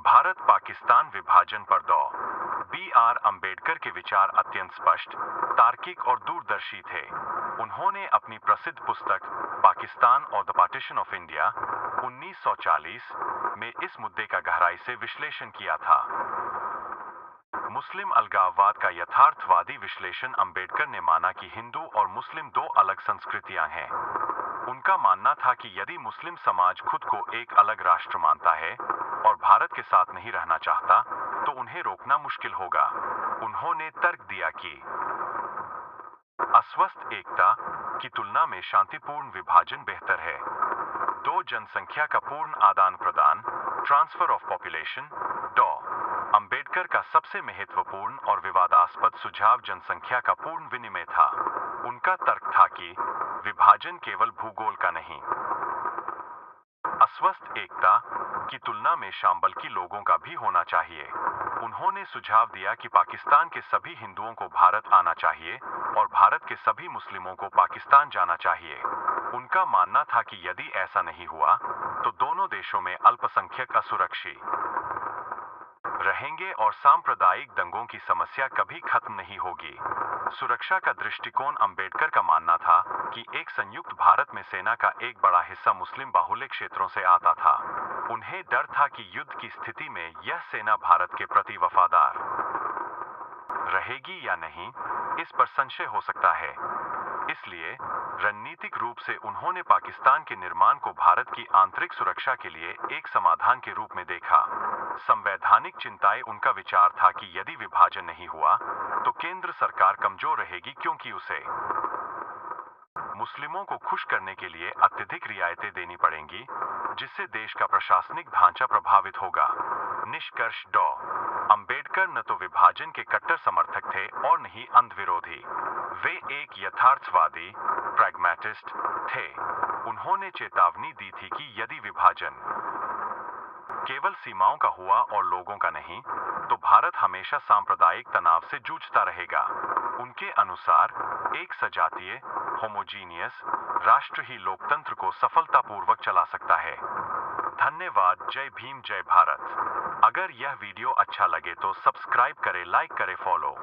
भारत पाकिस्तान विभाजन पर डॉ. बी.आर. अंबेडकर के विचार अत्यंत स्पष्ट, तार्किक और दूरदर्शी थे। उन्होंने अपनी प्रसिद्ध पुस्तक पाकिस्तान और द पार्टीशन ऑफ इंडिया 1940 में इस मुद्दे का गहराई से विश्लेषण किया था। मुस्लिम अलगाववाद का यथार्थवादी विश्लेषण अंबेडकर ने माना कि हिंदू और मुस्लिम दो अलग संस्कृतियां हैं। उनका मानना था कि यदि मुस्लिम समाज खुद को एक अलग राष्ट्र मानता है और भारत के साथ नहीं रहना चाहता, तो उन्हें रोकना मुश्किल होगा। उन्होंने तर्क दिया कि अस्वस्थ एकता की तुलना में शांतिपूर्ण विभाजन बेहतर है। दो जनसंख्या का पूर्ण आदान प्रदान, ट्रांसफर ऑफ पॉपुलेशन। डॉ. अंबेडकर का सबसे महत्वपूर्ण और विवादास्पद सुझाव जनसंख्या का पूर्ण विनिमय था। उनका तर्क था कि विभाजन केवल भूगोल का नहीं, अस्वस्थ एकता की तुलना में शांबल की लोगों का भी होना चाहिए। उन्होंने सुझाव दिया कि पाकिस्तान के सभी हिंदुओं को भारत आना चाहिए और भारत के सभी मुस्लिमों को पाकिस्तान जाना चाहिए। उनका मानना था कि यदि ऐसा नहीं हुआ, तो दोनों देशों में अल्पसंख्यक असुरक्षित रहेंगे और सांप्रदायिक दंगों की समस्या कभी खत्म नहीं होगी। सुरक्षा का दृष्टिकोण अंबेडकर का मानना था कि एक संयुक्त भारत में सेना का एक बड़ा हिस्सा मुस्लिम बाहुल्य क्षेत्रों से आता था। उन्हें डर था कि युद्ध की स्थिति में यह सेना भारत के प्रति वफादार रहेगी या नहीं, इस पर संशय हो सकता है। इसलिए रणनीतिक रूप से उन्होंने पाकिस्तान के निर्माण को भारत की आंतरिक सुरक्षा के लिए एक समाधान के रूप में देखा। संवैधानिक चिंताएं उनका विचार था कि यदि विभाजन नहीं हुआ, तो केंद्र सरकार कमजोर रहेगी क्योंकि उसे मुस्लिमों को खुश करने के लिए अत्यधिक रियायतें देनी पड़ेंगी, जिससे देश का प्रशासनिक ढांचा प्रभावित होगा। निष्कर्ष डॉ. अंबेडकर न तो विभाजन के कट्टर समर्थक थे और न ही अंध विरोधी। वे एक यथार्थवादी प्रैग्मैटिस्ट थे। उन्होंने चेतावनी दी थी कि यदि विभाजन केवल सीमाओं का हुआ और लोगों का नहीं, तो भारत हमेशा सांप्रदायिक तनाव से जूझता रहेगा। उनके अनुसार एक सजातीय होमोजीनियस राष्ट्र ही लोकतंत्र को सफलतापूर्वक चला सकता है। धन्यवाद। जय भीम, जय भारत। अगर यह वीडियो अच्छा लगे तो सब्सक्राइब करें, लाइक करें, फॉलो